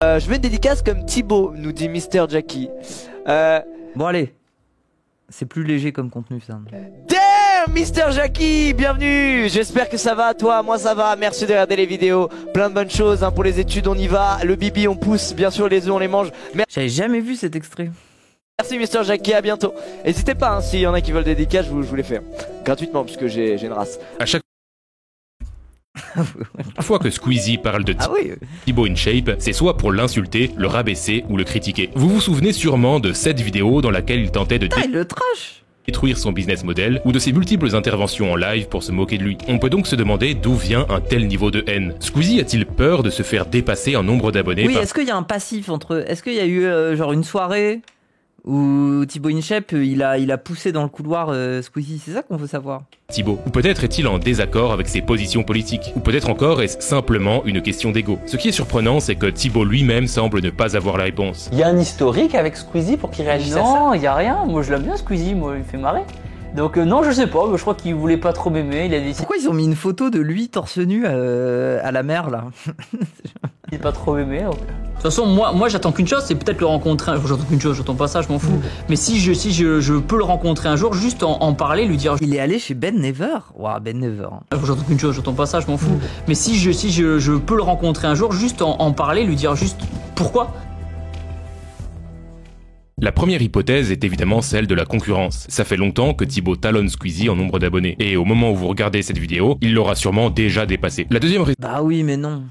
Je veux une dédicace comme Thibaut, nous dit Mister Jackie. Bon allez, c'est plus léger comme contenu ça. Damn, Mister Jackie, bienvenue. J'espère que ça va, toi, moi ça va. Merci de regarder les vidéos, plein de bonnes choses hein, pour les études, on y va. Le bibi on pousse, bien sûr les œufs on les mange. J'avais jamais vu cet extrait. Merci Mister Jackie, à bientôt. N'hésitez pas, hein, s'il y en a qui veulent des dédicaces, je vous les fais. Gratuitement, puisque j'ai une race. À chaque fois que Squeezie parle de Thibaut InShape, c'est soit pour l'insulter, le rabaisser ou le critiquer. Vous vous souvenez sûrement de cette vidéo dans laquelle il tentait de le trash détruire son business model ou de ses multiples interventions en live pour se moquer de lui. On peut donc se demander d'où vient un tel niveau de haine. Squeezie a-t-il peur de se faire dépasser en nombre d'abonnés Oui, est-ce qu'il y a un passif entre... Est-ce qu'il y a eu genre une soirée où Thibaut InShape il a poussé dans le couloir Squeezie? C'est ça qu'on veut savoir. Thibaut. Ou peut-être est-il en désaccord avec ses positions politiques. Ou peut-être encore est-ce simplement une question d'ego. Ce qui est surprenant, c'est que Thibaut lui-même semble ne pas avoir la réponse. Il y a un historique avec Squeezie pour qu'il réagisse à ça? Non, il y a rien. Moi je l'aime bien Squeezie, moi il me fait marrer. Donc non, je sais pas, je crois qu'il voulait pas trop m'aimer, il a dit... Pourquoi ils ont mis une photo de lui torse nu à la mer là? Il est pas trop aimé. Donc... De toute façon, moi j'attends qu'une chose, c'est peut-être le rencontrer. J'attends qu'une chose, j'attends pas ça, je m'en fous. Mais si je peux le rencontrer un jour, juste en parler, lui dire. Il est allé chez Ben Never. Waouh, Ben Never. J'attends qu'une chose, j'attends pas ça, je m'en fous. Mais si je peux le rencontrer un jour, juste en parler, lui dire juste pourquoi. La première hypothèse est évidemment celle de la concurrence. Ça fait longtemps que Thibaut talonne Squeezie en nombre d'abonnés. Et au moment où vous regardez cette vidéo, il l'aura sûrement déjà dépassé. La deuxième raison... Bah oui, mais non.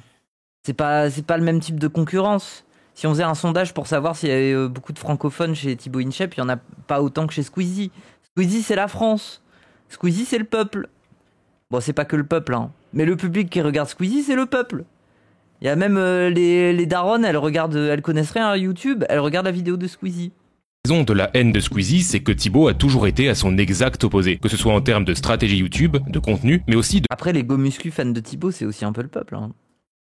C'est pas le même type de concurrence. Si on faisait un sondage pour savoir s'il y avait beaucoup de francophones chez Thibaut InShape, il y en a pas autant que chez Squeezie. Squeezie, c'est la France. Squeezie, c'est le peuple. Bon, c'est pas que le peuple, hein. Mais le public qui regarde Squeezie, c'est le peuple. Il y a même les daronnes, elles connaissent rien à YouTube, elles regardent la vidéo de Squeezie. La raison de la haine de Squeezie, c'est que Thibaut a toujours été à son exact opposé. Que ce soit en termes de stratégie YouTube, de contenu, mais aussi de... Après, les go muscu fans de Thibaut, c'est aussi un peu le peuple, hein.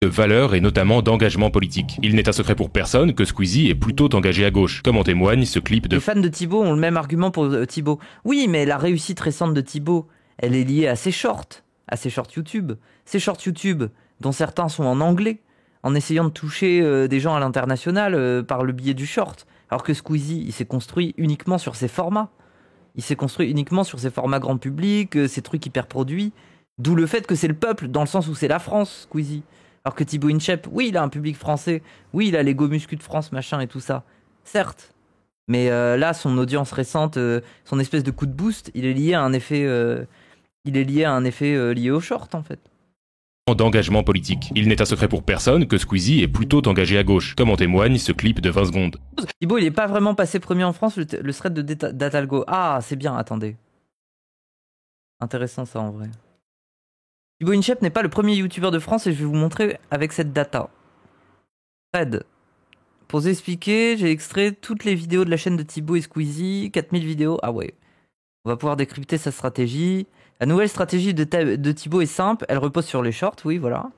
De valeurs et notamment d'engagement politique. Il n'est un secret pour personne que Squeezie est plutôt engagé à gauche, comme en témoigne ce clip de... Les fans de Thibaut ont le même argument pour Thibaut. Oui, mais la réussite récente de Thibaut, elle est liée à ses shorts YouTube. Ces shorts YouTube, dont certains sont en anglais, en essayant de toucher des gens à l'international par le biais du short. Alors que Squeezie, il s'est construit uniquement sur ses formats. Il s'est construit uniquement sur ses formats grand public, ses trucs hyper produits. D'où le fait que c'est le peuple, dans le sens où c'est la France, Squeezie. Alors que Thibaut InShape, oui, il a un public français. Oui, il a les go muscu de France, machin et tout ça. Certes. Mais là, son audience récente, son espèce de coup de boost, il est lié à un effet, lié au short, en fait. D'engagement politique. Il n'est un secret pour personne que Squeezie est plutôt engagé à gauche, comme en témoigne ce clip de 20 secondes. Thibaut, il est pas vraiment passé premier en France, le thread de Datalgo. Ah, c'est bien, attendez. Intéressant ça, en vrai. Thibaut InShape n'est pas le premier youtubeur de France et je vais vous montrer avec cette data. Thread. Pour vous expliquer, j'ai extrait toutes les vidéos de la chaîne de Thibaut et Squeezie, 4000 vidéos. Ah ouais. On va pouvoir décrypter sa stratégie. La nouvelle stratégie de Thibaut est simple, elle repose sur les shorts, oui, voilà.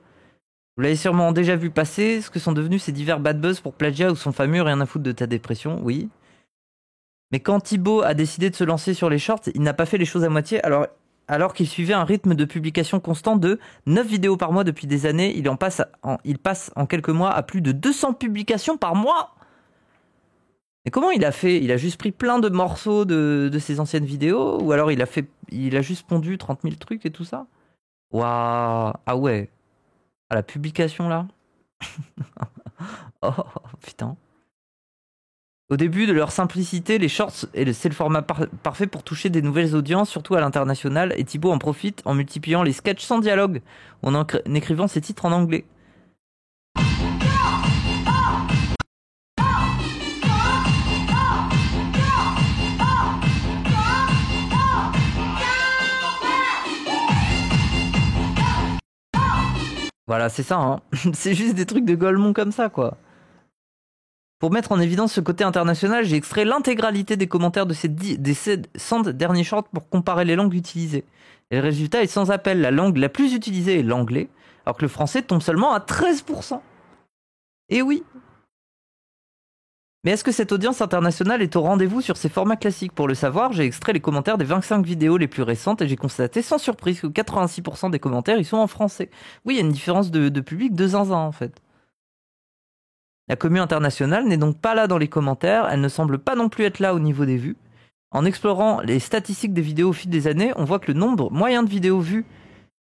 Vous l'avez sûrement déjà vu passer, ce que sont devenus ces divers bad buzz pour plagiat ou son fameux rien à foutre de ta dépression, oui. Mais quand Thibaut a décidé de se lancer sur les shorts, il n'a pas fait les choses à moitié, alors qu'il suivait un rythme de publication constant de 9 vidéos par mois depuis des années, il passe en quelques mois à plus de 200 publications par mois. Et comment il a fait? Il a juste pris plein de morceaux de ses anciennes vidéos? Ou alors il a juste pondu 30 000 trucs et tout ça? Waouh! Ah ouais! À la publication là? Oh putain! Au début de leur simplicité, les shorts, c'est le format parfait pour toucher des nouvelles audiences, surtout à l'international, et Thibaut en profite en multipliant les sketchs sans dialogue, ou en écrivant ses titres en anglais. Voilà, c'est ça, hein. C'est juste des trucs de Golemont comme ça, quoi. Pour mettre en évidence ce côté international, j'ai extrait l'intégralité des commentaires des 100 derniers shorts pour comparer les langues utilisées. Et le résultat est sans appel. La langue la plus utilisée est l'anglais, alors que le français tombe seulement à 13%. Et oui. Mais est-ce que cette audience internationale est au rendez-vous sur ces formats classiques? Pour le savoir, j'ai extrait les commentaires des 25 vidéos les plus récentes et j'ai constaté sans surprise que 86% des commentaires ils sont en français. Oui, il y a une différence de public de zinzin en fait. La commu internationale n'est donc pas là dans les commentaires, elle ne semble pas non plus être là au niveau des vues. En explorant les statistiques des vidéos au fil des années, on voit que le nombre moyen de vidéos vues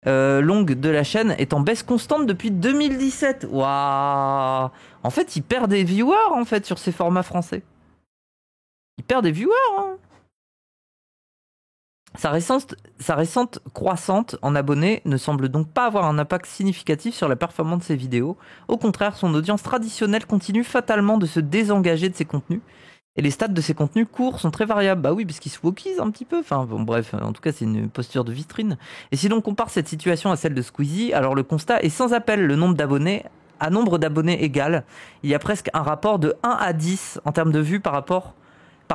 longues de la chaîne est en baisse constante depuis 2017. Waouh! En fait, il perd des viewers en fait sur ces formats français. Il perd des viewers. Hein. Sa récente croissante en abonnés ne semble donc pas avoir un impact significatif sur la performance de ses vidéos. Au contraire, son audience traditionnelle continue fatalement de se désengager de ses contenus. Et les stats de ses contenus courts sont très variables. Bah oui, puisqu'ils se wokisent un petit peu. Enfin bon, bref, en tout cas, c'est une posture de vitrine. Et si l'on compare cette situation à celle de Squeezie, alors le constat est sans appel. Le nombre d'abonnés à nombre d'abonnés égal. Il y a presque un rapport de 1 à 10 en termes de vues par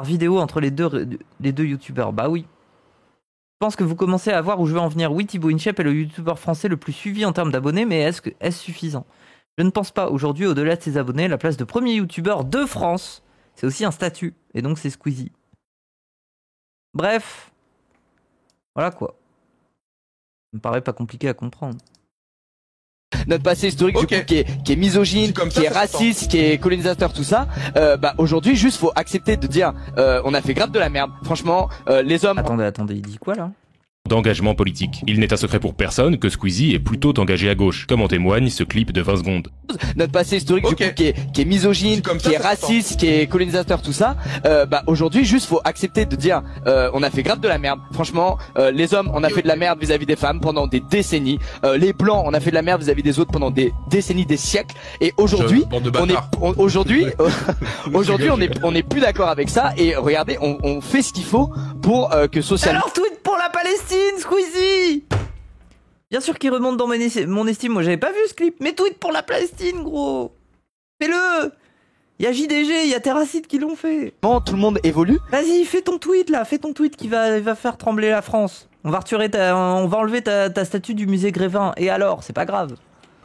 vidéo entre les deux youtubeurs. Bah oui. Je pense que vous commencez à voir où je veux en venir. Oui, Thibaut InShape est le youtubeur français le plus suivi en termes d'abonnés, mais est-ce suffisant? Je ne pense pas. Aujourd'hui, au-delà de ses abonnés, la place de premier youtubeur de France, c'est aussi un statut. Et donc, c'est Squeezie. Bref. Voilà quoi. Ça me paraît pas compliqué à comprendre. Notre passé historique du coup, qui est misogyne, qui est raciste, qui est colonisateur, tout ça. Aujourd'hui, juste faut accepter de dire on a fait grave de la merde. Franchement, les hommes. Attendez, il dit quoi là? D'engagement politique. Il n'est un secret pour personne que Squeezie est plutôt engagé à gauche, comme en témoigne ce clip de 20 secondes. Notre passé historique du coup, qui est misogyne, qui est raciste, qui est colonisateur, tout ça. Aujourd'hui, juste faut accepter de dire on a fait grave de la merde. Franchement, les hommes, on a fait de la merde vis-à-vis des femmes pendant des décennies. Les blancs, on a fait de la merde vis-à-vis des autres pendant des décennies, des siècles. Et aujourd'hui, on est plus d'accord avec ça. Et regardez, on fait ce qu'il faut pour que socialement. Alors tweet pour la Palestine, Squeezie! Bien sûr qu'il remonte dans mon estime, moi j'avais pas vu ce clip, mais tweet pour la Palestine, gros! Fais-le! Il y a JDG, il y a Terracide qui l'ont fait. Bon, tout le monde évolue. Vas-y, fais ton tweet là, fais ton tweet qui va faire trembler la France. On va enlever ta statue du musée Grévin, et alors, c'est pas grave.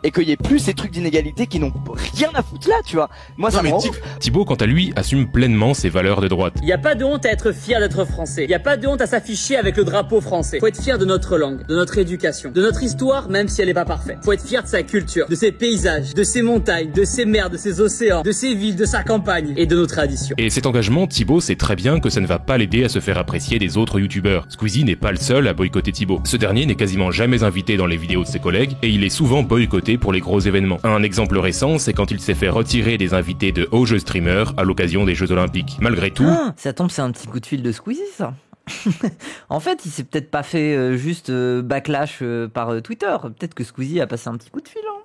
Et qu'il y ait plus ces trucs d'inégalité qui n'ont rien à foutre là, tu vois. Moi, ça me rend ouf. Thibaut, quant à lui, assume pleinement ses valeurs de droite. Il n'y a pas de honte à être fier d'être français. Il n'y a pas de honte à s'afficher avec le drapeau français. Faut être fier de notre langue, de notre éducation, de notre histoire, même si elle n'est pas parfaite. Faut être fier de sa culture, de ses paysages, de ses montagnes, de ses mers, de ses océans, de ses villes, de sa campagne et de nos traditions. Et cet engagement, Thibaut sait très bien que ça ne va pas l'aider à se faire apprécier des autres youtubeurs. Squeezie n'est pas le seul à boycotter Thibaut. Ce dernier n'est quasiment jamais invité dans les vidéos de ses collègues et il est souvent boycotté pour les gros événements. Un exemple récent, c'est quand il s'est fait retirer des invités de hauts jeux streamers à l'occasion des Jeux Olympiques. Malgré tout... ça tombe, c'est un petit coup de fil de Squeezie, ça. En fait, il s'est peut-être pas fait juste backlash par Twitter. Peut-être que Squeezie a passé un petit coup de fil. Hein.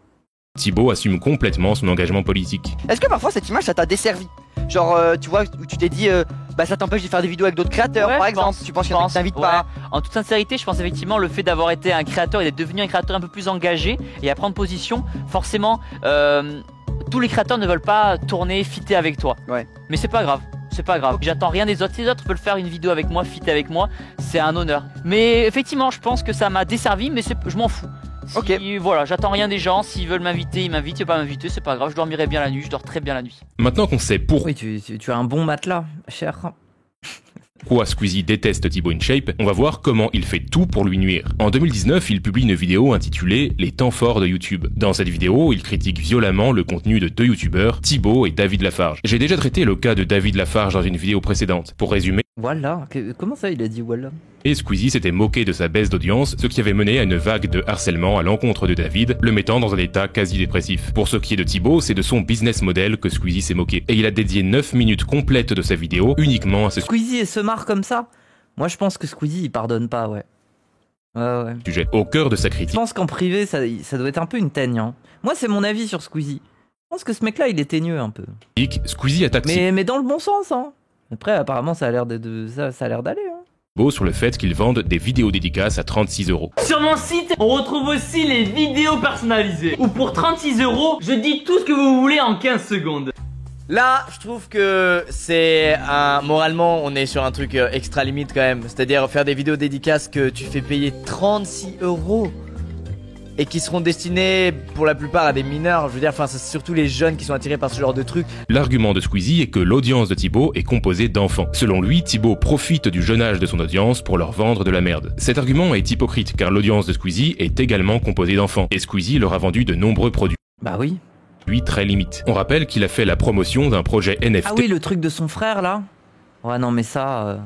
Thibaut assume complètement son engagement politique. Est-ce que parfois cette image, ça t'a desservi? Genre, tu vois, où tu t'es dit, ça t'empêche de faire des vidéos avec d'autres créateurs, par exemple. Tu penses qu'il y en a qui t'invitent pas? En toute sincérité, je pense effectivement le fait d'avoir été un créateur et d'être devenu un créateur un peu plus engagé et à prendre position, forcément, tous les créateurs ne veulent pas tourner, fitter avec toi. Ouais. Mais c'est pas grave. C'est pas grave, j'attends rien des autres. Si les autres veulent faire une vidéo avec moi, fitter avec moi, c'est un honneur. Mais effectivement, je pense que ça m'a desservi, mais je m'en fous. Voilà, j'attends rien des gens. S'ils veulent m'inviter, ils m'invitent. Ils veulent pas m'inviter, c'est pas grave. Je dormirai bien la nuit. Je dors très bien la nuit. Maintenant qu'on sait pourquoi tu as un bon matelas, cher. Squeezie déteste Thibaut InShape, on va voir comment il fait tout pour lui nuire. En 2019, il publie une vidéo intitulée « Les temps forts de YouTube ». Dans cette vidéo, il critique violemment le contenu de deux youtubeurs, Thibaut et David Lafarge. J'ai déjà traité le cas de David Lafarge dans une vidéo précédente. Pour résumer... Voilà, comment ça il a dit voilà? Et Squeezie s'était moqué de sa baisse d'audience, ce qui avait mené à une vague de harcèlement à l'encontre de David, le mettant dans un état quasi dépressif. Pour ce qui est de Thibaut, c'est de son business model que Squeezie s'est moqué. Et il a dédié 9 minutes complètes de sa vidéo uniquement à ce Squeezie se marre comme ça? Moi je pense que Squeezie il pardonne pas, ouais. Ouais. Sujet. Au cœur de sa critique. Je pense qu'en privé ça doit être un peu une teigne. Hein. Moi c'est mon avis sur Squeezie. Je pense que ce mec là il est teigneux un peu. Squeezie attaque mais dans le bon sens, hein. Après apparemment ça a l'air d'aller, hein. Sur le fait qu'ils vendent des vidéos dédicaces à 36 €. Sur mon site, on retrouve aussi les vidéos personnalisées. Où pour 36 €, je dis tout ce que vous voulez en 15 secondes. Là, je trouve que c'est moralement, on est sur un truc extra limite quand même. C'est-à-dire faire des vidéos dédicaces que tu fais payer 36 € et qui seront destinées pour la plupart à des mineurs. Je veux dire, c'est surtout les jeunes qui sont attirés par ce genre de trucs. L'argument de Squeezie est que l'audience de Thibaut est composée d'enfants. Selon lui, Thibaut profite du jeune âge de son audience pour leur vendre de la merde. Cet argument est hypocrite car l'audience de Squeezie est également composée d'enfants et Squeezie leur a vendu de nombreux produits. Bah oui. lui très limite. On rappelle qu'il a fait la promotion d'un projet NFT. Ah oui, le truc de son frère là. Ouais, non, mais ça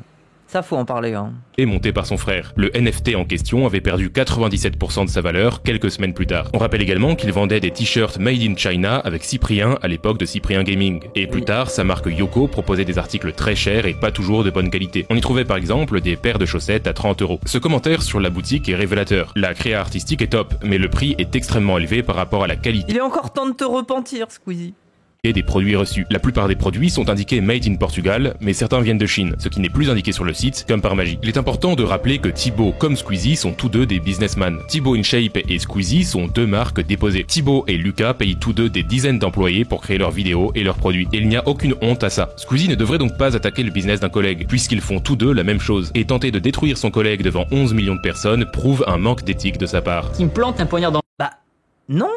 faut en parler. Hein. Et monté par son frère. Le NFT en question avait perdu 97% de sa valeur quelques semaines plus tard. On rappelle également qu'il vendait des t-shirts made in China avec Cyprien à l'époque de Cyprien Gaming. Et plus tard, sa marque Yoko proposait des articles très chers et pas toujours de bonne qualité. On y trouvait par exemple des paires de chaussettes à 30 €. Ce commentaire sur la boutique est révélateur. La créa artistique est top, mais le prix est extrêmement élevé par rapport à la qualité. Il est encore temps de te repentir, Squeezie. Et des produits reçus. La plupart des produits sont indiqués Made in Portugal, mais certains viennent de Chine, ce qui n'est plus indiqué sur le site, comme par magie. Il est important de rappeler que Thibaut comme Squeezie sont tous deux des businessmen. Thibaut InShape et Squeezie sont deux marques déposées. Thibaut et Lucas payent tous deux des dizaines d'employés pour créer leurs vidéos et leurs produits. Et il n'y a aucune honte à ça. Squeezie ne devrait donc pas attaquer le business d'un collègue, puisqu'ils font tous deux la même chose. Et tenter de détruire son collègue devant 11 millions de personnes prouve un manque d'éthique de sa part. Qui me plante un poignard dans Bah, non.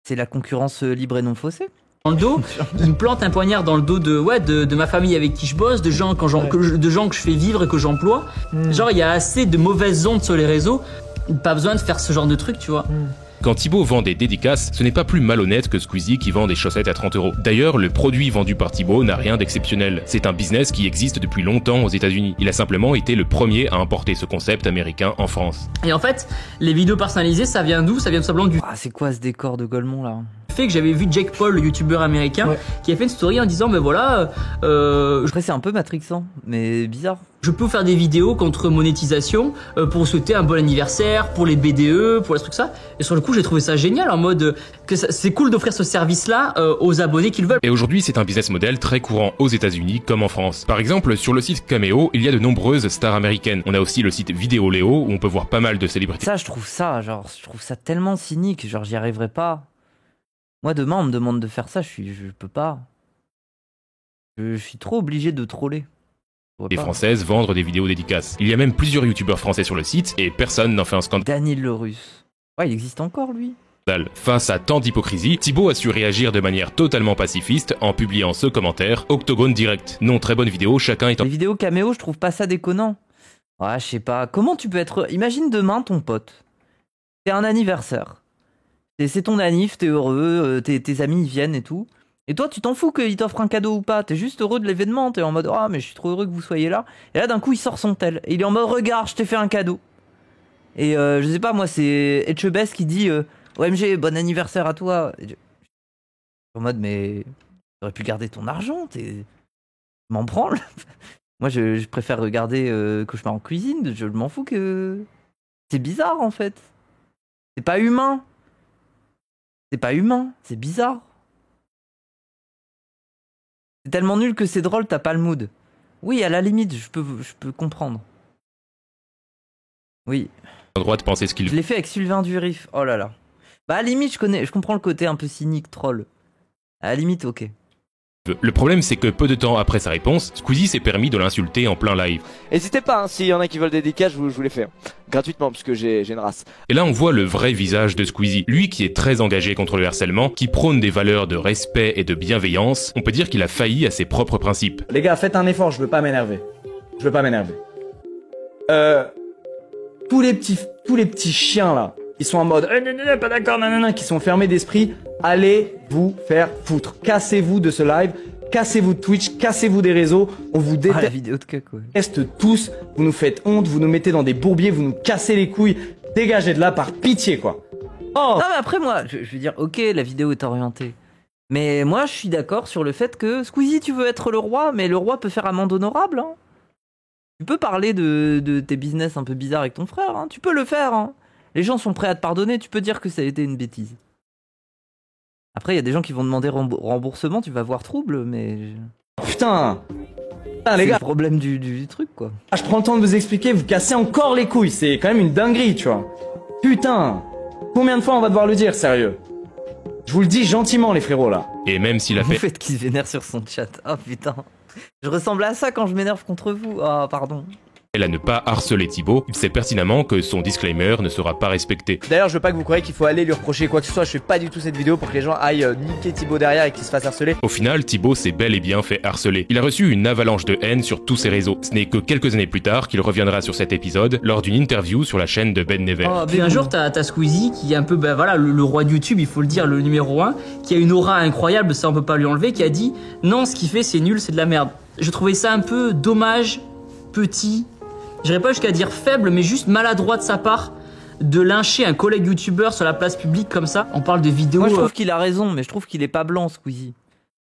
C'est la concurrence libre et non faussée. le dos, il me plante un poignard dans le dos de ma famille avec qui je bosse, de gens que je fais vivre et que j'emploie. Genre il y a assez de mauvaises ondes sur les réseaux, pas besoin de faire ce genre de truc, tu vois. Quand Thibaut vend des dédicaces, ce n'est pas plus malhonnête que Squeezie qui vend des chaussettes à 30 €. D'ailleurs, le produit vendu par Thibaut n'a rien d'exceptionnel. C'est un business qui existe depuis longtemps aux États-Unis. Il a simplement été le premier à importer ce concept américain en France. Et en fait, les vidéos personnalisées, ça vient d'où? Ça vient tout simplement du Ah, c'est quoi ce décor de Golemont là? fait que j'avais vu Jake Paul, le youtubeur américain, qui a fait une story en disant mais voilà, après c'est un peu matrixant, mais bizarre. Je peux faire des vidéos contre monétisation pour souhaiter un bon anniversaire, pour les BDE, pour les trucs ça. Et sur le coup, j'ai trouvé ça génial en mode que c'est cool d'offrir ce service-là aux abonnés qui le veulent. Et aujourd'hui, c'est un business model très courant aux États-Unis comme en France. Par exemple, sur le site Cameo, il y a de nombreuses stars américaines. On a aussi le site Vidéoléo où on peut voir pas mal de célébrités. Ça, je trouve ça tellement cynique, genre j'y arriverais pas. Moi, demain, on me demande de faire ça, je peux pas. Je suis trop obligé de troller. Les Françaises vendre des vidéos dédicaces. Il y a même plusieurs youtubeurs français sur le site et personne n'en fait un scandale. Daniel le Russe. Ouais, il existe encore, lui. Face à tant d'hypocrisie, Thibaut a su réagir de manière totalement pacifiste en publiant ce commentaire « Octogone direct ». Non, très bonne vidéo, chacun est en... Les vidéos caméo, je trouve pas ça déconnant. Ouais, je sais pas. Comment tu peux être... Imagine demain ton pote. C'est un anniversaire. C'est ton anniv, t'es heureux, tes amis ils viennent et tout. Et toi, tu t'en fous qu'il t'offre un cadeau ou pas. T'es juste heureux de l'événement. T'es en mode, ah, mais je suis trop heureux que vous soyez là. Et là, d'un coup, il sort son tel. Et il est en mode, regarde, je t'ai fait un cadeau. Et je sais pas, moi, c'est Etchebest qui dit, OMG, bon anniversaire à toi. Et je suis en mode, mais t'aurais pu garder ton argent. Je m'en branle. Moi, je préfère regarder Cauchemar en cuisine. Je m'en fous que. C'est bizarre, en fait. C'est pas humain. C'est pas humain. C'est bizarre. C'est tellement nul que c'est drôle, t'as pas le mood. Oui, à la limite, je peux comprendre. Oui. Droit de penser ce qu'il veut. Je l'ai fait avec Sylvain Durif. Oh là là. Bah à la limite, je comprends le côté un peu cynique, troll. À la limite, ok. Le problème, c'est que peu de temps après sa réponse, Squeezie s'est permis de l'insulter en plein live. N'hésitez pas, hein, s'il y en a qui veulent des dédicaces, je vous les fais. Gratuitement, puisque j'ai une race. Et là, on voit le vrai visage de Squeezie. Lui qui est très engagé contre le harcèlement, qui prône des valeurs de respect et de bienveillance, on peut dire qu'il a failli à ses propres principes. Les gars, faites un effort, je veux pas m'énerver. Tous les petits chiens là, ils sont en mode pas d'accord, nanana, qui sont fermés d'esprit, allez vous faire foutre. Cassez-vous de ce live, cassez-vous de Twitch, cassez-vous des réseaux, on vous déteste. La vidéo de caca, ouais. Tous, vous nous faites honte, vous nous mettez dans des bourbiers, vous nous cassez les couilles, dégagez de là par pitié quoi. Oh. Non mais après moi, je veux dire, ok, la vidéo est orientée. Mais moi je suis d'accord sur le fait que Squeezie tu veux être le roi, mais le roi peut faire amende honorable. Hein. Tu peux parler de tes business un peu bizarres avec ton frère, hein. Tu peux le faire. Hein. Les gens sont prêts à te pardonner, tu peux dire que ça a été une bêtise. Après, il y a des gens qui vont demander remboursement, tu vas voir trouble, mais... Putain les gars, c'est le problème du truc, quoi. Je prends le temps de vous expliquer, vous cassez encore les couilles, c'est quand même une dinguerie, tu vois. Putain, combien de fois on va devoir le dire, sérieux? Je vous le dis gentiment, les frérots, là. Et même s'il a fait... Vous faites qu'il se vénère sur son chat. Oh putain. Je ressemble à ça quand je m'énerve contre vous. Ah, pardon. elle a ne pas harceler Thibaut, il sait pertinemment que son disclaimer ne sera pas respecté. D'ailleurs, je veux pas que vous croyez qu'il faut aller lui reprocher quoi que ce soit, je fais pas du tout cette vidéo pour que les gens aillent niquer Thibaut derrière et qu'il se fasse harceler. Au final, Thibaut s'est bel et bien fait harceler. Il a reçu une avalanche de haine sur tous ses réseaux. Ce n'est que quelques années plus tard qu'il reviendra sur cet épisode lors d'une interview sur la chaîne de Ben Never. Puis un jour, t'as Squeezie qui est un peu, voilà, le roi de YouTube, il faut le dire, le numéro 1, qui a une aura incroyable, ça on peut pas lui enlever, qui a dit non, ce qu'il fait c'est nul, c'est de la merde. Je trouvais ça un peu dommage, petit, j'irais pas jusqu'à dire faible, mais juste maladroit de sa part de lyncher un collègue youtubeur sur la place publique comme ça. On parle de vidéos. Moi je trouve qu'il a raison, mais je trouve qu'il est pas blanc, Squeezie.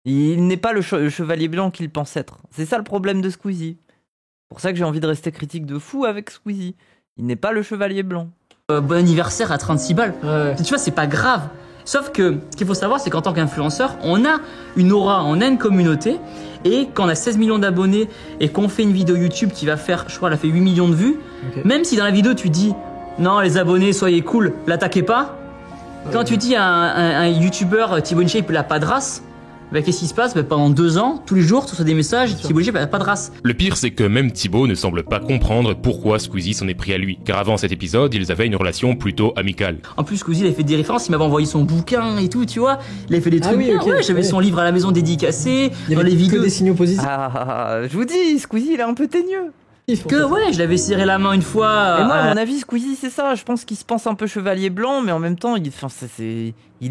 Il n'est pas le chevalier blanc qu'il pense être. C'est ça le problème de Squeezie. C'est pour ça que j'ai envie de rester critique de fou avec Squeezie. Il n'est pas le chevalier blanc. Bon anniversaire à 36 balles. Ouais. Tu vois, c'est pas grave. Sauf que ce qu'il faut savoir, c'est qu'en tant qu'influenceur, on a une aura, on a une communauté. Et quand on a 16 millions d'abonnés et qu'on fait une vidéo YouTube qui va faire, je crois, elle a fait 8 millions de vues, même si dans la vidéo tu dis non, les abonnés, soyez cool, l'attaquez pas. Quand tu dis à un YouTuber, Thibaut InShape, il a pas de race, bah, qu'est-ce qui se passe? Bah, pendant 2 ans, tous les jours, tu reçois des messages, Thibaut InShape, il a pas de race. Le pire, c'est que même Thibaut ne semble pas comprendre pourquoi Squeezie s'en est pris à lui. Car avant cet épisode, ils avaient une relation plutôt amicale. En plus, Squeezie, il avait fait des références, il m'avait envoyé son bouquin et tout, tu vois. Il avait fait des trucs bien, ouais, j'avais son livre à la maison dédicacé, dans les vidéos. Que des signaux positifs. Je vous dis, Squeezie, il est un peu teigneux. Ouais, je l'avais serré la main une fois. Et moi, à mon avis, Squeezie, c'est ça. Je pense qu'il se pense un peu chevalier blanc, mais en même temps, il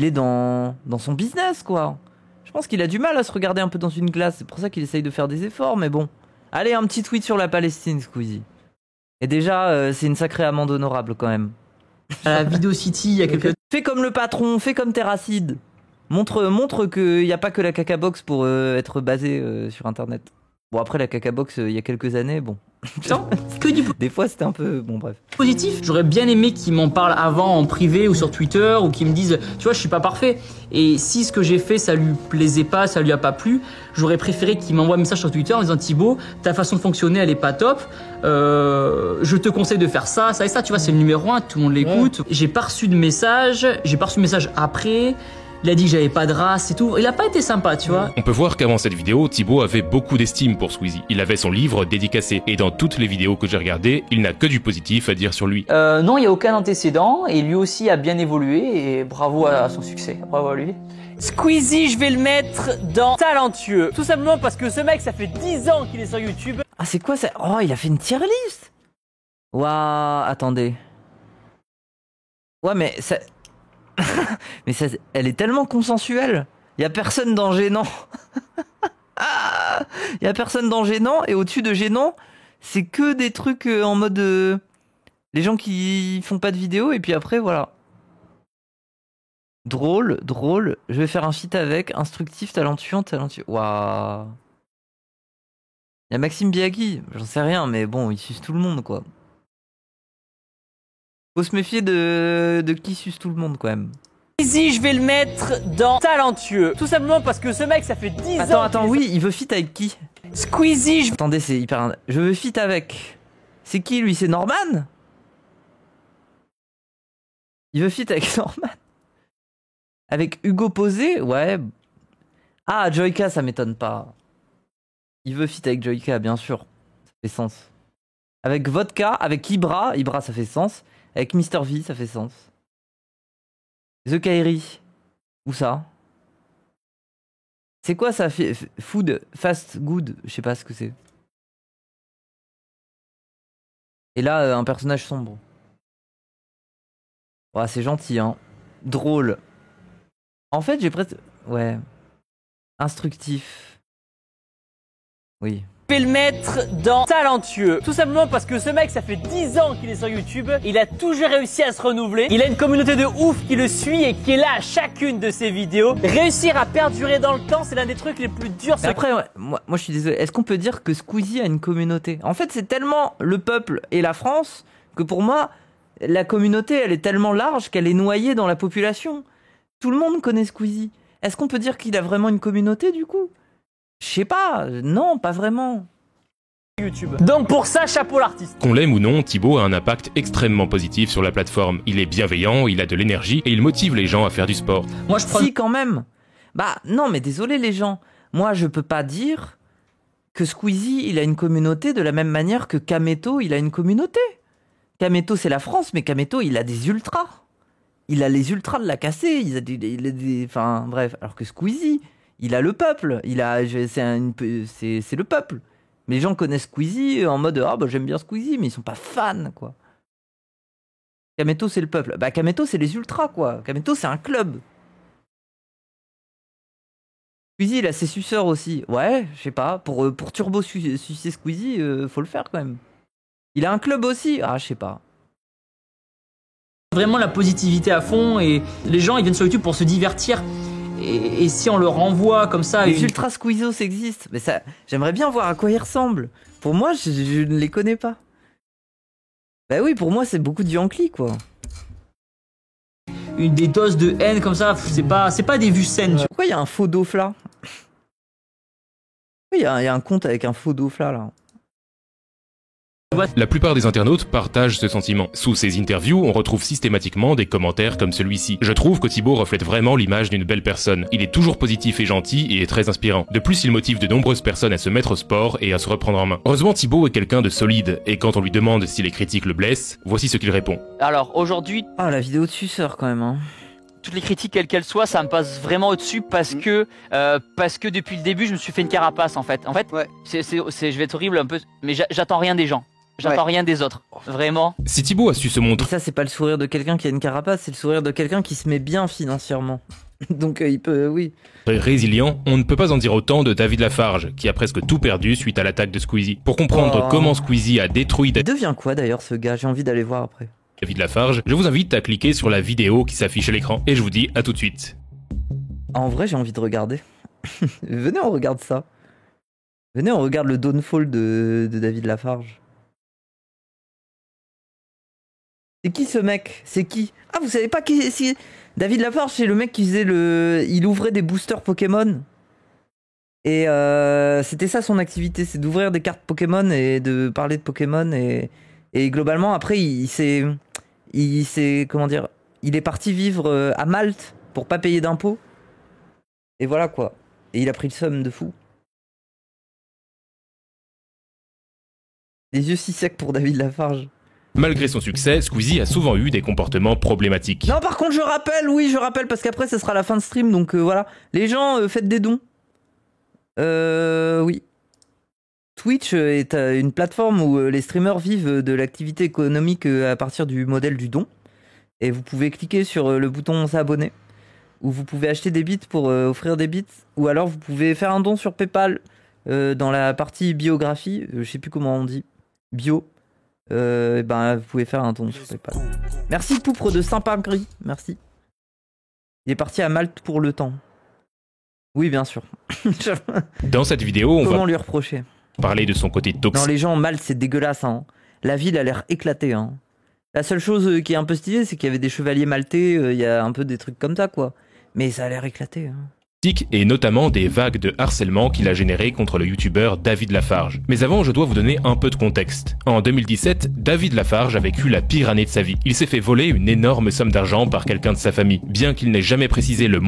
est dans son business, quoi. Je pense qu'il a du mal à se regarder un peu dans une glace. C'est pour ça qu'il essaye de faire des efforts, mais bon. Allez, un petit tweet sur la Palestine, Squeezie. Et déjà, c'est une sacrée amende honorable, quand même. À la Video City, il y a quelques... Fais comme le patron, fais comme Terracide. Montre qu'il n'y a pas que la cacabox pour être basé sur Internet. Bon, après, la cacabox, il y a quelques années, bon... Non, que du Des fois, c'était un peu... Bon, bref. Positif. J'aurais bien aimé qu'ils m'en parlent avant en privé ou sur Twitter, ou qu'ils me disent, tu vois, je suis pas parfait. Et si ce que j'ai fait, ça lui plaisait pas, ça lui a pas plu, j'aurais préféré qu'il m'envoie un message sur Twitter en disant, Thibaut, ta façon de fonctionner, elle est pas top. Je te conseille de faire ça, ça et ça. Tu vois, c'est le numéro 1, tout le monde l'écoute. Ouais. J'ai pas reçu de message après. Il a dit que j'avais pas de race et tout. Il a pas été sympa, tu vois. On peut voir qu'avant cette vidéo, Thibaut avait beaucoup d'estime pour Squeezie. Il avait son livre dédicacé. Et dans toutes les vidéos que j'ai regardées, il n'a que du positif à dire sur lui. Non, il n'y a aucun antécédent. Et lui aussi a bien évolué. Et bravo à son succès. Bravo à lui. Squeezie, je vais le mettre dans talentueux. Tout simplement parce que ce mec, ça fait 10 ans qu'il est sur YouTube. Ah, c'est quoi ça? Oh, il a fait une tier list. Waouh, attendez. Ouais, mais ça... mais ça, elle est tellement consensuelle. Il y a personne dans gênant. Il y a personne dans gênant, et au-dessus de gênant, c'est que des trucs en mode les gens qui font pas de vidéo, et puis après voilà. Drôle, je vais faire un feat avec, instructif, talentueux. Waouh. Il y a Maxime Biagui, j'en sais rien, mais bon, il suce tout le monde, quoi. Faut se méfier de qui suce tout le monde, quand même. Ici, je vais le mettre dans talentueux. Tout simplement parce que ce mec, ça fait 10 ans... Attends, oui, il veut feat avec qui? Squeezie, Attendez, c'est hyper... Je veux feat avec... C'est qui, lui? C'est Norman? Il veut feat avec Norman? Avec Hugo Posé? Ouais. Ah, Joyka, ça m'étonne pas. Il veut feat avec Joyka, bien sûr. Ça fait sens. Avec Vodka, avec Ibra, ça fait sens. Avec Mr V, ça fait sens. The Kairi. Où ça? C'est quoi ça? Food, fast, good. Je sais pas ce que c'est. Et là, un personnage sombre. Ouais, c'est gentil, hein. Drôle. En fait, j'ai presque... Ouais. Instructif. Oui. Je vais le mettre dans talentueux. Tout simplement parce que ce mec, ça fait 10 ans qu'il est sur YouTube. Il a toujours réussi à se renouveler. Il a une communauté de ouf qui le suit et qui est là à chacune de ses vidéos. Réussir à perdurer dans le temps, c'est l'un des trucs les plus durs. Mais après, ouais, moi je suis désolé. Est-ce qu'on peut dire que Squeezie a une communauté? En fait, c'est tellement le peuple et la France que pour moi, la communauté, elle est tellement large qu'elle est noyée dans la population. Tout le monde connaît Squeezie. Est-ce qu'on peut dire qu'il a vraiment une communauté, du coup? Je sais pas, non, pas vraiment. YouTube. Donc pour ça, chapeau l'artiste. Qu'on l'aime ou non, Thibaut a un impact extrêmement positif sur la plateforme. Il est bienveillant, il a de l'énergie et il motive les gens à faire du sport. Moi je prends... Si, quand même. Bah non, mais désolé les gens. Moi je peux pas dire que Squeezie, il a une communauté de la même manière que Kameto, il a une communauté. Kameto, c'est la France, mais Kameto, il a des ultras. Il a les ultras de la cassée. Enfin, bref. Alors que Squeezie, il a le peuple. C'est le peuple. Mais les gens connaissent Squeezie en mode ah bah j'aime bien Squeezie, mais ils sont pas fans, quoi. Kameto, c'est le peuple. Bah, Kameto, c'est les ultras, quoi. Kameto, c'est un club. Squeezie, il a ses suceurs aussi. Ouais, je sais pas. Pour turbo sucer Squeezie, faut le faire quand même. Il a un club aussi. Ah, je sais pas. Vraiment la positivité à fond et les gens ils viennent sur YouTube pour se divertir. Et si on leur envoie comme ça... Les ultra Squeezos existent. Mais ça, j'aimerais bien voir à quoi ils ressemblent. Pour moi, je ne les connais pas. Bah oui, pour moi, c'est beaucoup de Yankee, quoi. Des doses de haine comme ça, c'est pas des vues saines. Pourquoi il y a un faux Dofla? Il y a un compte avec un faux Dofla, là. La plupart des internautes partagent ce sentiment. Sous ces interviews, on retrouve systématiquement des commentaires comme celui-ci. Je trouve que Thibaut reflète vraiment l'image d'une belle personne. Il est toujours positif et gentil et est très inspirant. De plus, il motive de nombreuses personnes à se mettre au sport et à se reprendre en main. Heureusement, Thibaut est quelqu'un de solide, et quand on lui demande si les critiques le blessent, voici ce qu'il répond. Alors aujourd'hui... Ah, la vidéo de suceur quand même, hein. Toutes les critiques quelles qu'elles soient, ça me passe vraiment au-dessus parce que depuis le début, je me suis fait une carapace en fait. En fait, ouais. Je vais être horrible un peu, mais j'attends rien des gens. J'attends rien des autres, vraiment. Si Thibaut a su se montrer... Et ça, c'est pas le sourire de quelqu'un qui a une carapace, c'est le sourire de quelqu'un qui se met bien financièrement. Donc il peut, oui. Résilient, on ne peut pas en dire autant de David Lafarge, qui a presque tout perdu suite à l'attaque de Squeezie. Pour comprendre comment Squeezie a détruit... Il devient quoi d'ailleurs ce gars? J'ai envie d'aller voir après. David Lafarge, je vous invite à cliquer sur la vidéo qui s'affiche à l'écran, et je vous dis à tout de suite. En vrai, j'ai envie de regarder. Venez, on regarde ça. Venez, on regarde le downfall de David Lafarge. C'est qui ce mec? C'est qui? Ah, vous savez pas qui c'est? David Lafarge, c'est le mec qui faisait il ouvrait des boosters Pokémon. Et c'était ça son activité, c'est d'ouvrir des cartes Pokémon et de parler de Pokémon. Et globalement, après, il s'est... Comment dire? Il est parti vivre à Malte pour pas payer d'impôts. Et voilà quoi. Et il a pris le somme de fou. Les yeux si secs pour David Lafarge. Malgré son succès, Squeezie a souvent eu des comportements problématiques. Non, par contre, je rappelle, parce qu'après, ce sera la fin de stream, donc voilà. Les gens, faites des dons. Oui. Twitch est une plateforme où les streamers vivent de l'activité économique à partir du modèle du don. Et vous pouvez cliquer sur le bouton s'abonner, où vous pouvez acheter des bits pour offrir des bits, ou alors vous pouvez faire un don sur PayPal dans la partie biographie, je sais plus comment on dit, bio. Vous pouvez faire un don sur PayPal. Merci Poupre de Saint-Pagris, merci. Il est parti à Malte pour le temps. Oui, bien sûr. Dans cette vidéo, Comment lui reprocher? Parler de son côté toxique. Non, les gens, Malte, c'est dégueulasse. Hein. La ville a l'air éclatée. Hein. La seule chose qui est un peu stylée, c'est qu'il y avait des chevaliers maltais, il y a un peu des trucs comme ça, quoi. Mais ça a l'air éclaté. Hein. Et notamment des vagues de harcèlement qu'il a généré contre le youtubeur David Lafarge. Mais avant, je dois vous donner un peu de contexte. En 2017, David Lafarge a vécu la pire année de sa vie. Il s'est fait voler une énorme somme d'argent par quelqu'un de sa famille. Bien qu'il n'ait jamais précisé le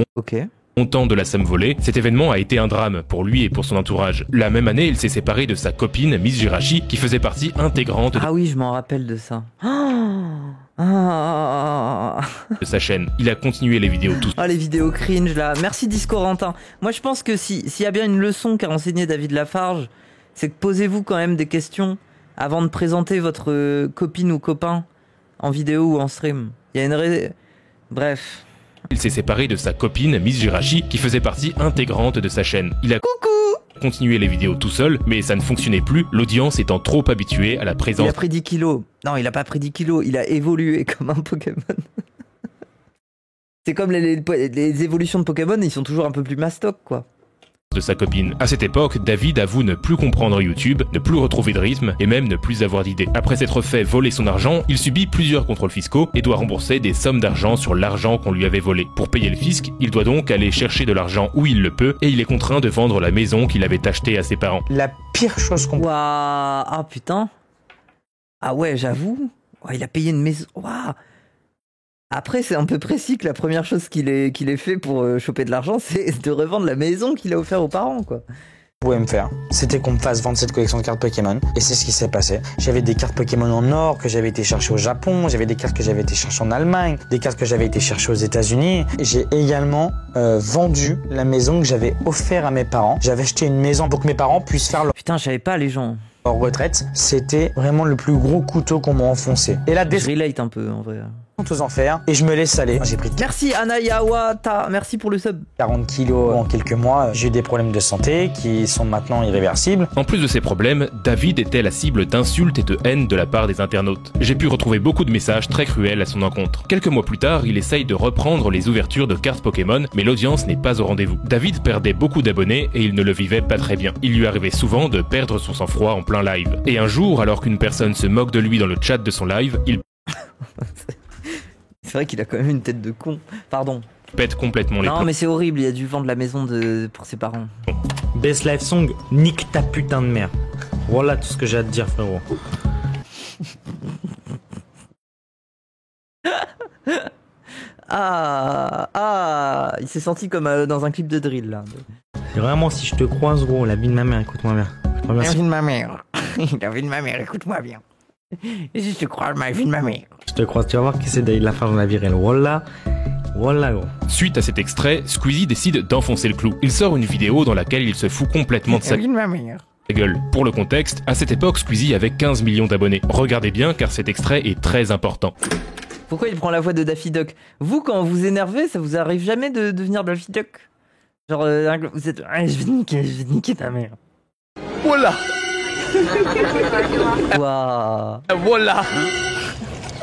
montant de la somme volée, cet événement a été un drame pour lui et pour son entourage. La même année, il s'est séparé de sa copine Miss Jirachi, qui faisait partie intégrante de... Ah oui, je m'en rappelle de ça. de sa chaîne. Il a continué les vidéos tout. Ah, les vidéos cringe là. Merci Discorentin. Moi je pense que s'il y a bien une leçon qu'a enseigné David Lafarge, c'est que posez-vous quand même des questions avant de présenter votre copine ou copain en vidéo ou en stream. Il y a une bref. Il s'est séparé de sa copine Miss Jirachi, qui faisait partie intégrante de sa chaîne. Il a continué les vidéos tout seul, mais ça ne fonctionnait plus, l'audience étant trop habituée à la présence... Il a pris 10 kilos. Non, il a pas pris 10 kilos, il a évolué comme un Pokémon. C'est comme les évolutions de Pokémon, ils sont toujours un peu plus mastoc, quoi. De sa copine. À cette époque, David avoue ne plus comprendre YouTube, ne plus retrouver de rythme et même ne plus avoir d'idées. Après s'être fait voler son argent, il subit plusieurs contrôles fiscaux et doit rembourser des sommes d'argent sur l'argent qu'on lui avait volé. Pour payer le fisc, il doit donc aller chercher de l'argent où il le peut et il est contraint de vendre la maison qu'il avait achetée à ses parents. La pire chose qu'on... Waouh. Ah putain. Ah ouais, j'avoue. Oh, il a payé une maison. Waouh. Après, c'est un peu précis que la première chose qu'il ait fait pour choper de l'argent, c'est de revendre la maison qu'il a offert aux parents, quoi. pouvait me faire, c'était qu'on me fasse vendre cette collection de cartes Pokémon, et c'est ce qui s'est passé. J'avais des cartes Pokémon en or que j'avais été chercher au Japon, j'avais des cartes que j'avais été chercher en Allemagne, des cartes que j'avais été chercher aux États-Unis. J'ai également vendu la maison que j'avais offert à mes parents. J'avais acheté une maison pour que mes parents puissent faire leur Putain, je savais pas les gens. retraite. C'était vraiment le plus gros couteau qu'on m'a enfoncé. Et la Je relate un peu en vrai. aux enfers, et je me laisse aller. J'ai pris Merci Anayawata, merci pour le sub. 40 kilos en quelques mois. J'ai eu des problèmes de santé qui sont maintenant irréversibles. En plus de ces problèmes, David était la cible d'insultes et de haine de la part des internautes. J'ai pu retrouver beaucoup de messages très cruels à son encontre. Quelques mois plus tard, il essaye de reprendre les ouvertures de cartes Pokémon, mais l'audience n'est pas au rendez-vous. David perdait beaucoup d'abonnés et il ne le vivait pas très bien. Il lui arrivait souvent de perdre son sang-froid en plein live. Et un jour, alors qu'une personne se moque de lui dans le chat de son live, il C'est vrai qu'il a quand même une tête de con. Pardon. pète complètement les Non plombs. mais c'est horrible, il a dû vendre la maison pour ses parents. Best Life Song, nique ta putain de mère. Voilà tout ce que j'ai à te dire, frérot. Il s'est senti comme dans un clip de drill là. Et vraiment, si je te croise, gros, la vie de ma mère, écoute-moi bien. La vie de ma mère. La vie de ma mère, écoute-moi bien. Et si je te crois, ma vie de ma mère. Je te croise, tu vas voir qui c'est David Lafarge dans la vie réelle. Voilà. Voilà, gros. Suite à cet extrait, Squeezie décide d'enfoncer le clou. Il sort une vidéo dans laquelle il se fout complètement de sa La vie de ma mère. gueule. Pour le contexte, à cette époque, Squeezie avait 15 millions d'abonnés. Regardez bien car cet extrait est très important. Pourquoi il prend la voix de Daffy Duck? Vous, quand vous énervez, ça vous arrive jamais de devenir Daffy Duck? Genre, vous êtes... Ah, je vais niquer ta mère. Voilà. Waouh. Voilà.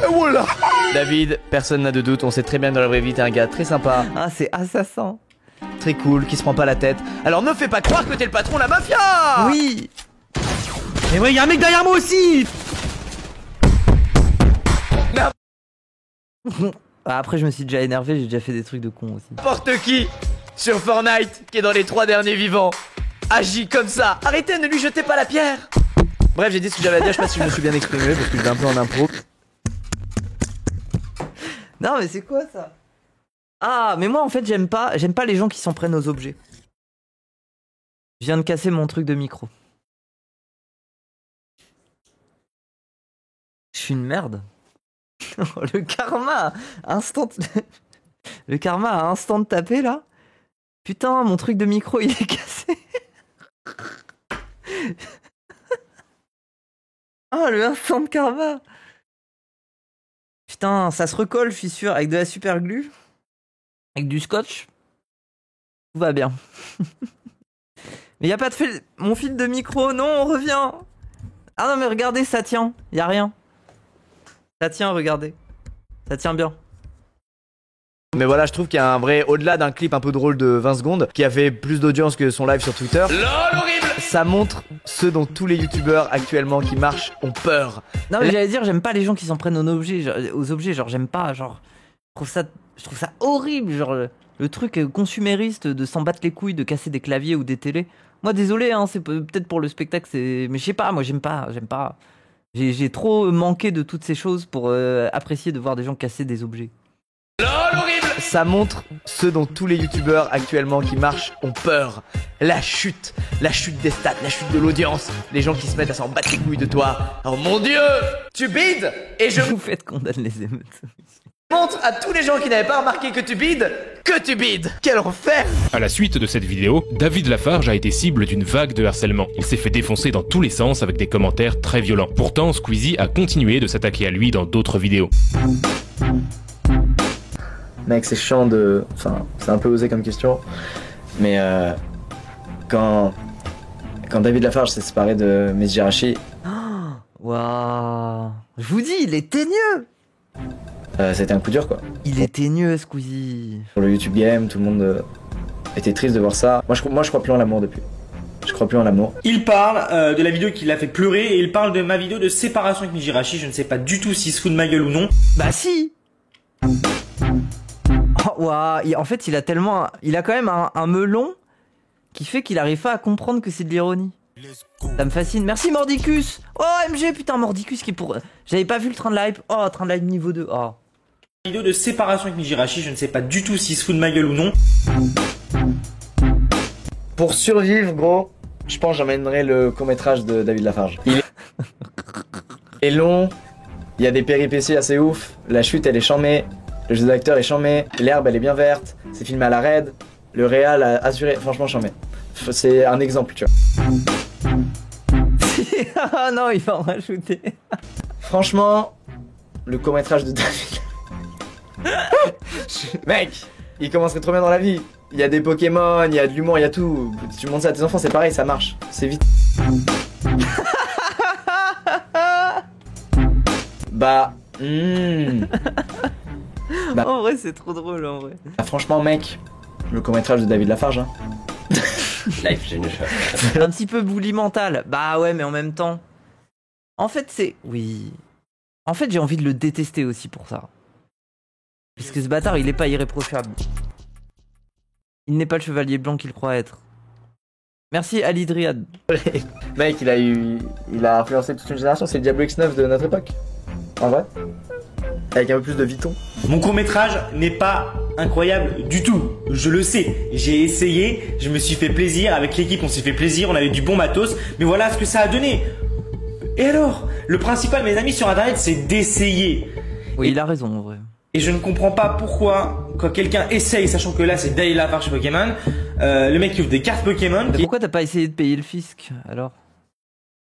Voilà. David, personne n'a de doute, on sait très bien que dans la vraie vie t'es un gars très sympa, Ah, c'est assassin. très cool, qui se prend pas la tête. Alors ne fais pas croire que t'es le patron de la mafia. Oui. Mais ouais, y'a un mec derrière moi aussi. Après, je me suis déjà énervé, j'ai déjà fait des trucs de con aussi. N'importe qui sur Fortnite qui est dans les 3 derniers vivants agit comme ça. Arrêtez, ne lui jetez pas la pierre. Bref, j'ai dit ce que j'avais à dire, je sais pas si je me suis bien exprimé parce que je vais un peu en impro. Non, mais c'est quoi ça? Ah, mais moi en fait, j'aime pas les gens qui s'en prennent aux objets. Je viens de casser mon truc de micro. Je suis une merde. Le karma instant. Le karma a instant de taper là. Putain, mon truc de micro il est cassé. Oh, le instant de karma. Putain, ça se recolle, je suis sûr, avec de la super glue, avec du scotch. Tout va bien. Mais y a pas de fil. Mon fil de micro, non, on revient. Ah non, mais regardez, ça tient. Y a rien. Ça tient, regardez. Ça tient bien. Mais voilà, je trouve qu'il y a un vrai, au-delà d'un clip un peu drôle de 20 secondes, qui a fait plus d'audience que son live sur Twitter. LOL, horrible. Ça montre ce dont tous les youtubeurs actuellement qui marchent ont peur. Non, mais j'allais dire, j'aime pas les gens qui s'en prennent aux objets, genre j'aime pas, genre je trouve ça horrible, genre le truc consumériste de s'en battre les couilles, de casser des claviers ou des télés. Moi, désolé, hein, c'est peut-être pour le spectacle, mais je sais pas, moi j'aime pas. J'ai trop manqué de toutes ces choses pour apprécier de voir des gens casser des objets. LOL, horrible. Ça montre ce dont tous les youtubeurs actuellement qui marchent ont peur. La chute des stats, la chute de l'audience, les gens qui se mettent à s'en battre les couilles de toi. Oh mon dieu, tu bides et je Vous faites condamner les émeutes. montre à tous les gens qui n'avaient pas remarqué que tu bides. Quel enfer. À la suite de cette vidéo, David Lafarge a été cible d'une vague de harcèlement. Il s'est fait défoncer dans tous les sens avec des commentaires très violents. Pourtant, Squeezie a continué de s'attaquer à lui dans d'autres vidéos. Mec, c'est chiant de... Enfin, c'est un peu osé comme question. Mais quand David Lafarge s'est séparé de Miss Jirachi... Waouh. Je vous dis, il est teigneux. C'était un coup dur, quoi. Il est teigneux, Squeezie. Sur le YouTube Game, tout le monde était triste de voir ça. Moi, je crois plus en l'amour depuis. Je crois plus en l'amour. Il parle de la vidéo qui l'a fait pleurer et il parle de ma vidéo de séparation avec Mijirachi. Je ne sais pas du tout s'il se fout de ma gueule ou non. Bah si. Oh, waouh. En fait, il a quand même un melon qui fait qu'il arrive pas à comprendre que c'est de l'ironie. Ça me fascine. Merci Mordicus. Oh MG, putain, Mordicus qui est pour... J'avais pas vu le train de la hype. Oh, train de la hype niveau 2. Oh. Vidéo de séparation avec Mijirachi. Je ne sais pas du tout s'il se fout de ma gueule ou non. Pour survivre, gros, je pense que j'emmènerai le court-métrage de David Lafarge. Il est long, il y a des péripéties assez ouf, la chute elle est chambée, le jeu d'acteur est chambé, l'herbe elle est bien verte, c'est filmé à la raid, le réal a assuré, franchement chambé. C'est un exemple, tu vois. Ah non, il va en rajouter. Franchement, le court-métrage de David... Mec, il commencerait trop bien dans la vie. Il y a des Pokémon, il y a de l'humour, il y a tout. Si tu montres ça à tes enfants, c'est pareil, ça marche. C'est vite. Bah... Bah, en vrai, c'est trop drôle, en vrai. Bah, franchement, mec, le court-métrage de David Lafarge, hein. Life Generation. Un petit peu bully mental. Bah ouais, mais en même temps... En fait, c'est... Oui... En fait, j'ai envie de le détester aussi pour ça. Puisque ce bâtard, il est pas irréprochable. Il n'est pas le chevalier blanc qu'il croit être. Merci Ali Dryad. Mec, il a influencé toute une génération, c'est le Diablo X9 de notre époque. En vrai. Avec un peu plus de Vuitton. Mon court-métrage n'est pas incroyable du tout. Je le sais. J'ai essayé, je me suis fait plaisir. Avec l'équipe, on s'est fait plaisir, on avait du bon matos. Mais voilà ce que ça a donné. Et alors, le principal, mes amis, sur internet, c'est d'essayer. Oui, il a raison, en vrai. Et je ne comprends pas pourquoi, quand quelqu'un essaye, sachant que là, c'est David Lafarge Pokémon, le mec qui ouvre des cartes Pokémon... Mais pourquoi t'as pas essayé de payer le fisc, alors?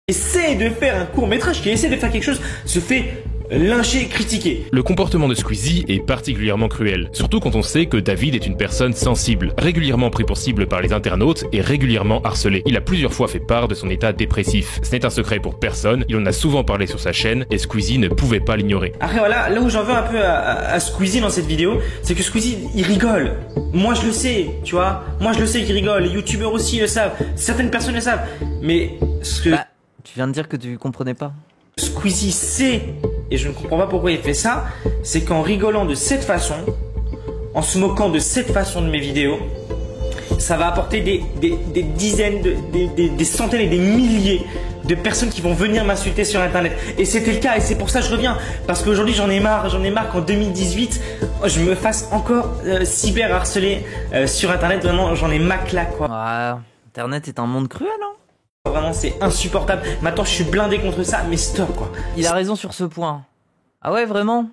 Essaie de faire un court-métrage, qui essaie de faire quelque chose, se fait lyncher, critiquer. Le comportement de Squeezie est particulièrement cruel, surtout quand on sait que David est une personne sensible, régulièrement pris pour cible par les internautes et régulièrement harcelé. Il a plusieurs fois fait part de son état dépressif. Ce n'est un secret pour personne, il en a souvent parlé sur sa chaîne et Squeezie ne pouvait pas l'ignorer. Après voilà, là où j'en veux un peu à Squeezie dans cette vidéo, c'est que Squeezie, il rigole. Moi je le sais, tu vois. Moi je le sais qu'il rigole, les youtubeurs aussi le savent, certaines personnes le savent. Mais ce que... Bah, tu viens de dire que tu comprenais pas. Squeezie sait, et je ne comprends pas pourquoi il fait ça, c'est qu'en rigolant de cette façon, en se moquant de cette façon de mes vidéos, ça va apporter des dizaines, des centaines et des milliers de personnes qui vont venir m'insulter sur internet. Et c'était le cas, et c'est pour ça que je reviens. Parce qu'aujourd'hui j'en ai marre qu'en 2018, je me fasse encore cyber harceler sur internet. Vraiment, j'en ai ma claque, quoi. Ouais, internet est un monde cruel, hein. Vraiment, c'est insupportable. Maintenant, je suis blindé contre ça, mais stop, quoi. Il a raison sur ce point. Ah ouais, vraiment?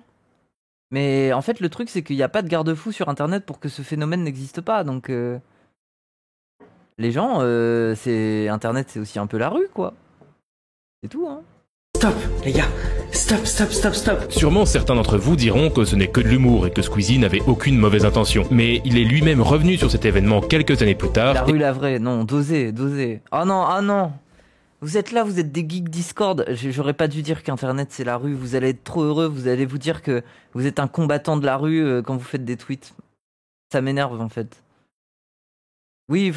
Mais en fait, le truc, c'est qu'il n'y a pas de garde-fou sur internet pour que ce phénomène n'existe pas, donc... Les gens, internet, c'est aussi un peu la rue, quoi. C'est tout, hein. Stop, les gars. Stop. Sûrement certains d'entre vous diront que ce n'est que de l'humour et que Squeezie n'avait aucune mauvaise intention. Mais il est lui-même revenu sur cet événement quelques années plus tard. La rue, la vraie, non, dosez. Oh non. Vous êtes là, vous êtes des geeks Discord. J'aurais pas dû dire qu'Internet c'est la rue. Vous allez être trop heureux, vous allez vous dire que vous êtes un combattant de la rue quand vous faites des tweets. Ça m'énerve en fait. Oui,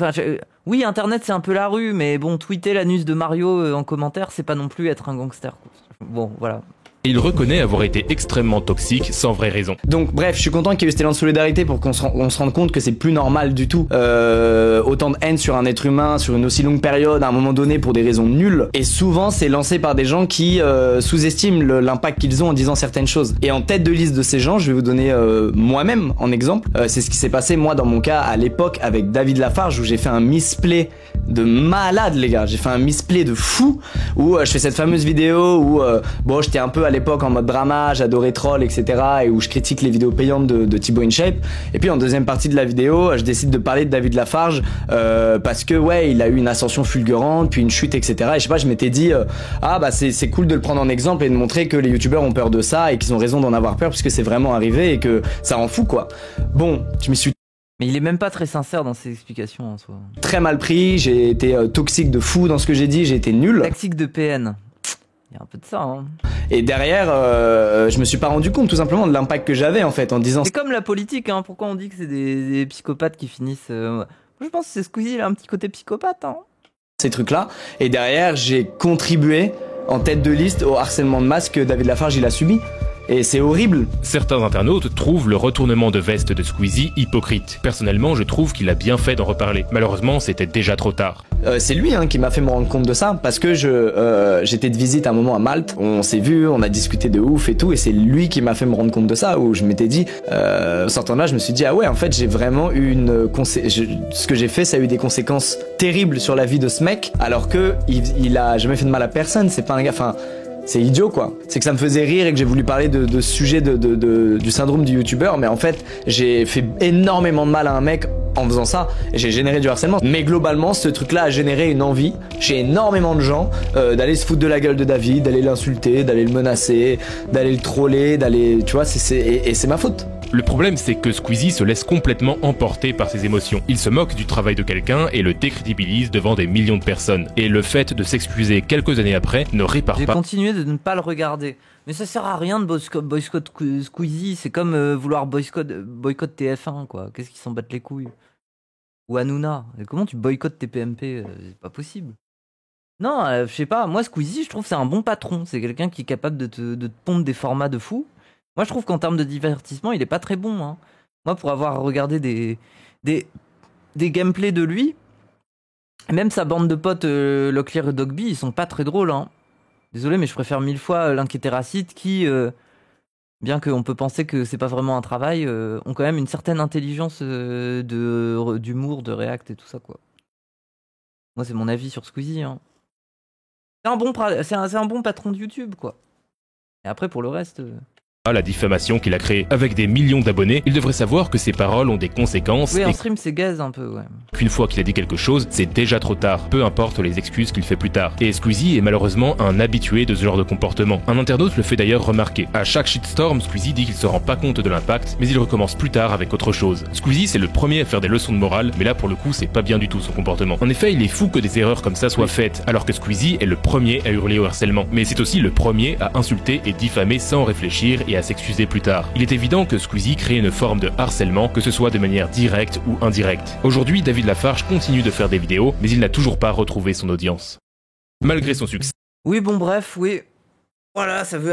oui, Internet c'est un peu la rue, mais bon, tweeter l'anus de Mario en commentaire, c'est pas non plus être un gangster. Bon, voilà. Et il reconnaît avoir été extrêmement toxique sans vraie raison. Donc bref, je suis content qu'il y ait eu cet élan de solidarité pour qu'on se rende compte que c'est plus normal du tout. Autant de haine sur un être humain, sur une aussi longue période, à un moment donné, pour des raisons nulles. Et souvent, c'est lancé par des gens qui sous-estiment l'impact qu'ils ont en disant certaines choses. Et en tête de liste de ces gens, je vais vous donner moi-même en exemple. C'est ce qui s'est passé, moi, dans mon cas, à l'époque, avec David Lafarge, où j'ai fait un misplay de malade, les gars. J'ai fait un misplay de fou, où je fais cette fameuse vidéo où, bon, j'étais un peu à l'époque en mode drama, j'adorais troll, etc. et où je critique les vidéos payantes de Thibaut InShape. Et puis en deuxième partie de la vidéo, je décide de parler de David Lafarge parce que ouais, il a eu une ascension fulgurante, puis une chute, etc. Et je sais pas, je m'étais dit ah bah c'est cool de le prendre en exemple et de montrer que les youtubeurs ont peur de ça et qu'ils ont raison d'en avoir peur puisque c'est vraiment arrivé et que ça rend fou quoi. Bon, je m'y suis mais il est même pas très sincère dans ses explications en soi. Très mal pris, j'ai été toxique de fou dans ce que j'ai dit, j'ai été nul. Toxique de PN. Il y a un peu de ça, hein. Et derrière, je me suis pas rendu compte tout simplement de l'impact que j'avais en fait en disant. C'est comme la politique, hein. Pourquoi on dit que c'est des psychopathes qui finissent. Je pense que c'est Squeezie, il a un petit côté psychopathe, hein. Ces trucs-là. Et derrière, j'ai contribué en tête de liste au harcèlement de masse que David Lafarge il a subi. Et c'est horrible. Certains internautes trouvent le retournement de veste de Squeezie hypocrite. Personnellement, je trouve qu'il a bien fait d'en reparler. Malheureusement, c'était déjà trop tard. C'est lui qui m'a fait me rendre compte de ça, parce que j'étais de visite à un moment à Malte, on s'est vu, on a discuté de ouf et tout, et c'est lui qui m'a fait me rendre compte de ça, où je m'étais dit, sortant de là, je me suis dit, ah ouais, en fait, j'ai vraiment eu ce que j'ai fait, ça a eu des conséquences terribles sur la vie de ce mec, alors que il a jamais fait de mal à personne, c'est pas un gars, enfin... C'est idiot quoi. C'est que ça me faisait rire et que j'ai voulu parler de ce sujet du syndrome du youtubeur, mais en fait j'ai fait énormément de mal à un mec en faisant ça et j'ai généré du harcèlement. Mais globalement ce truc là a généré une envie chez énormément de gens d'aller se foutre de la gueule de David, d'aller l'insulter, d'aller le menacer, d'aller le troller, d'aller... Tu vois, et c'est ma faute. Le problème, c'est que Squeezie se laisse complètement emporter par ses émotions. Il se moque du travail de quelqu'un et le décrédibilise devant des millions de personnes. Et le fait de s'excuser quelques années après ne répare pas... J'ai continué de ne pas le regarder. Mais ça sert à rien de boycott Squeezie. C'est comme vouloir boycott TF1, quoi. Qu'est-ce qu'ils s'en battent les couilles? Ou Hanouna. Et comment tu boycottes tes PMP? C'est pas possible. Non, je sais pas. Moi, Squeezie, je trouve que c'est un bon patron. C'est quelqu'un qui est capable de te pondre des formats de fou. Moi, je trouve qu'en termes de divertissement, il est pas très bon. Hein. Moi, pour avoir regardé des gameplays de lui, même sa bande de potes, Locklear et Dogby, ils sont pas très drôles. Hein. Désolé, mais je préfère 1000 fois l'Inquiétéracite qui, bien qu'on peut penser que c'est pas vraiment un travail, ont quand même une certaine intelligence d'humour, de react et tout ça, quoi. Moi, c'est mon avis sur Squeezie. Hein. C'est un bon patron de YouTube, quoi. Et après, pour le reste... la diffamation qu'il a créée. Avec des millions d'abonnés, il devrait savoir que ses paroles ont des conséquences. Oui, en stream, c'est gaze un peu, ouais. Qu'une fois qu'il a dit quelque chose, c'est déjà trop tard, peu importe les excuses qu'il fait plus tard. Et Squeezie est malheureusement un habitué de ce genre de comportement. Un internaute le fait d'ailleurs remarquer. À chaque shitstorm, Squeezie dit qu'il se rend pas compte de l'impact, mais il recommence plus tard avec autre chose. Squeezie, c'est le premier à faire des leçons de morale, mais là pour le coup, c'est pas bien du tout son comportement. En effet, il est fou que des erreurs comme ça soient faites, alors que Squeezie est le premier à hurler au harcèlement. Mais c'est aussi le premier à insulter et diffamer sans réfléchir et à s'excuser plus tard. Il est évident que Squeezie crée une forme de harcèlement, que ce soit de manière directe ou indirecte. Aujourd'hui, David Lafarge continue de faire des vidéos, mais il n'a toujours pas retrouvé son audience. Malgré son succès. Oui, bon bref, oui. Voilà, ça veut